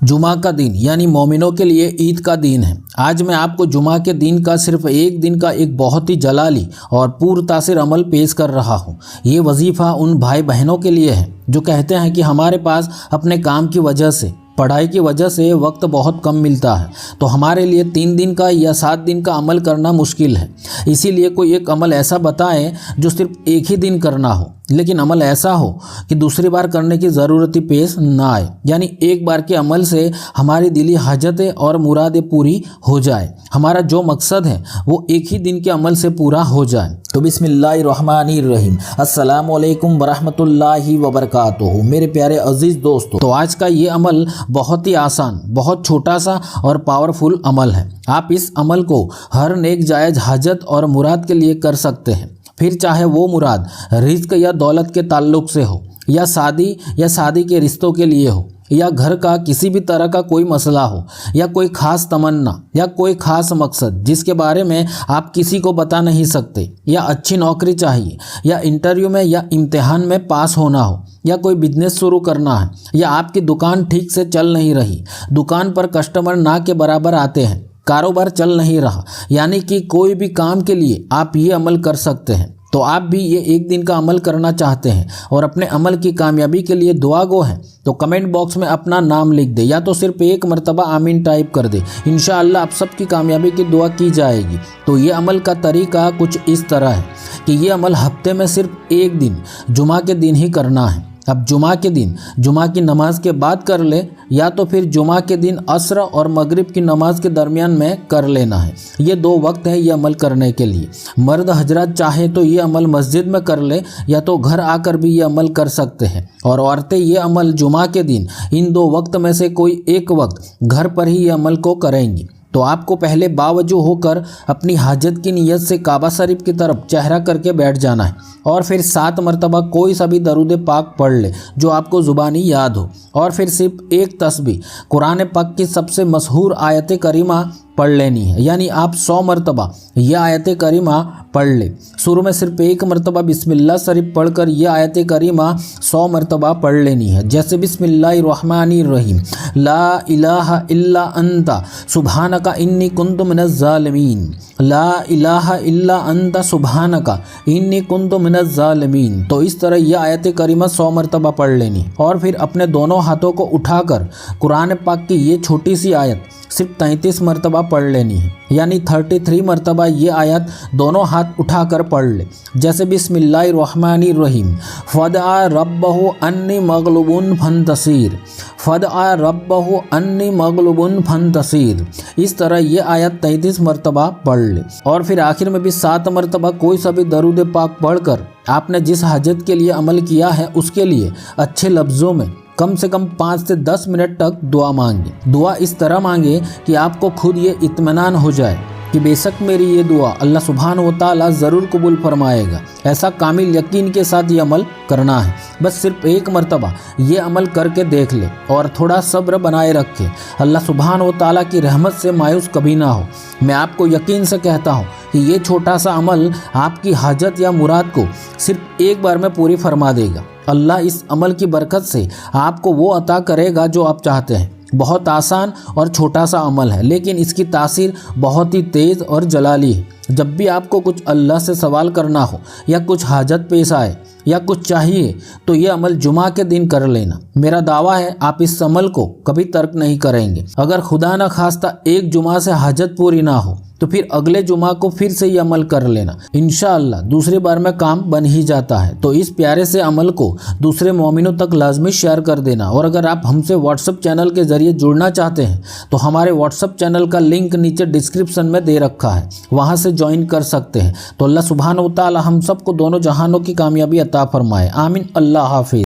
जुमा का दिन यानी मोमिनों के लिए ईद का दिन है। आज मैं आपको जुमा के दिन का सिर्फ एक दिन का एक बहुत ही जलाली और पुरतासिर अमल पेश कर रहा हूँ। ये वजीफ़ा उन भाई बहनों के लिए है जो कहते हैं कि हमारे पास अपने काम की वजह से, पढ़ाई की वजह से वक्त बहुत कम मिलता है, तो हमारे लिए 3 दिन का या 7 दिन का अमल करना मुश्किल है। इसीलिए कोई एक अमल ऐसा बताएं जो सिर्फ एक ही दिन करना हो, लेकिन अमल ऐसा हो कि दूसरी बार करने की ज़रूरत ही पेश ना आए, यानी एक बार के अमल से हमारी दिली हाजतें और मुरादें पूरी हो जाए। हमारा जो मकसद है वो एक ही दिन के अमल से पूरा हो जाए। तो बिस्मिल्लाहिर्रहमानिर्रहीम, अस्सलामु अलैकुम वरहमतुल्लाहि वबरकातुहू। मेरे प्यारे अजीज़ दोस्तों, तो आज का ये अमल बहुत ही आसान, बहुत छोटा सा और पावरफुल अमल है। आप इस अमल को हर नेक जायज़ हाजत और मुराद के लिए कर सकते हैं, फिर चाहे वो मुराद रिज़्क या दौलत के ताल्लुक़ से हो, या शादी के रिश्तों के लिए हो, या घर का किसी भी तरह का कोई मसला हो, या कोई ख़ास तमन्ना या कोई ख़ास मकसद जिसके बारे में आप किसी को बता नहीं सकते, या अच्छी नौकरी चाहिए, या इंटरव्यू में या इम्तिहान में पास होना हो, या कोई बिजनेस शुरू करना है, या आपकी दुकान ठीक से चल नहीं रही, दुकान पर कस्टमर ना के बराबर आते हैं, कारोबार चल नहीं रहा, यानी कि कोई भी काम के लिए आप ये अमल कर सकते हैं। तो आप भी ये एक दिन का अमल करना चाहते हैं और अपने अमल की कामयाबी के लिए दुआ गो हैं, तो कमेंट बॉक्स में अपना नाम लिख दे, या तो सिर्फ एक मरतबा आमीन टाइप कर दे। इंशाअल्लाह आप सबकी कामयाबी की दुआ की जाएगी। तो ये अमल का तरीका कुछ इस तरह है कि ये अमल हफ्ते में सिर्फ एक दिन, जुमा के दिन ही करना है। अब जुमा के दिन जुमा की नमाज के बाद कर ले, या तो फिर जुमा के दिन असर और मगरिब की नमाज के दरमियान में कर लेना है। ये 2 वक्त हैं ये अमल करने के लिए। मर्द हजरात चाहे तो ये अमल मस्जिद में कर ले, या तो घर आकर भी ये अमल कर सकते हैं। और औरतें ये अमल जुमा के दिन इन 2 वक्त में से कोई एक वक्त घर पर ही ये अमल को करेंगी। तो आपको पहले बावजू होकर अपनी हाजत की नीयत से काबा शरीफ की तरफ चेहरा करके बैठ जाना है, और फिर 7 मरतबा कोई सा भी दरूद पाक पढ़ ले जो आपको ज़ुबानी याद हो, और फिर सिर्फ एक तस्बीह कुरान पाक की सबसे मशहूर आयत करीमा पढ़ लेनी है। यानी आप 100 मरतबा यह आयत करीमा पढ़ ले। शुरू में सिर्फ 1 मरतबा बिस्मिल्लाह शरीफ पढ़कर यह आयत करीमा 100 मरतबा पढ़ लेनी है। जैसे बिस्मिल्लाहिर्रहमानिर्रहीम, ला इलाहा इल्ला अंता सुब्हानका इन्नी कुन्तु मिनज़ ज़ालिमीन, ला इलाहा इल्ला अंता सुब्हानका इन्नी कुन्तु मिनज़ ज़ालिमीन। तो इस तरह यह आयत करीमा 100 मरतबा पढ़ लेनी, और फिर अपने दोनों हाथों को उठाकर कुरान पाक की ये छोटी सी आयत सिर्फ 33 मरतबा पढ़ लेनी है। यानी 33 मरतबा ये आयत दोनों हाथ उठाकर पढ़ ले। जैसे बिस्मिल्लाहिर्रहमानिर्रहीम, फ़दआ रब्बहु अन्नी मग़लूबुन फंतसीर, फ़दआ रब्बहु अन्नी मग़लूबुन फंतसीर। इस तरह ये आयत 33 मरतबा पढ़ ले, और फिर आखिर में भी 7 मरतबा कोई सा भी दरूद पाक पढ़कर आपने जिस हाजत के लिए अमल किया है उसके लिए अच्छे लफ्ज़ों में कम से कम 5 से 10 मिनट तक दुआ मांगे। दुआ इस तरह मांगे कि आपको खुद ये इत्मीनान हो जाए कि बेशक मेरी ये दुआ अल्लाह सुब्हान व तआला ज़रूर कबूल फरमाएगा। ऐसा कामिल यकीन के साथ ये अमल करना है। बस सिर्फ 1 मरतबा ये अमल करके देख ले और थोड़ा सब्र बनाए रखे। अल्लाह सुब्हान व तआला की रहमत से मायूस कभी ना हो। मैं आपको यकीन से कहता हूँ कि ये छोटा सा अमल आपकी हाजत या मुराद को सिर्फ एक बार में पूरी फरमा देगा। अल्लाह इस अमल की बरकत से आपको वो अता करेगा जो आप चाहते हैं। बहुत आसान और छोटा सा अमल है, लेकिन इसकी तासीर बहुत ही तेज़ और जलाली है। जब भी आपको कुछ अल्लाह से सवाल करना हो, या कुछ हाजत पेश आए, या कुछ चाहिए, तो ये अमल जुमा के दिन कर लेना। मेरा दावा है आप इस अमल को कभी तर्क नहीं करेंगे। अगर खुदा न खास्ता एक जुमा से हाजत पूरी ना हो, तो फिर अगले जुमा को फिर से ये अमल कर लेना। इंशाअल्लाह दूसरी बार में काम बन ही जाता है। तो इस प्यारे से अमल को दूसरे मोमिनों तक लाजमी शेयर कर देना। और अगर आप हमसे व्हाट्सएप चैनल के ज़रिए जुड़ना चाहते हैं तो हमारे व्हाट्सएप चैनल का लिंक नीचे डिस्क्रिप्शन में दे रखा है, वहाँ से ज्वाइन कर सकते हैं। तो अल्लाह सुब्हान व तआला हम सबको दोनों जहानों की कामयाबी अता फरमाए। आमीन। अल्लाह हाफिज़।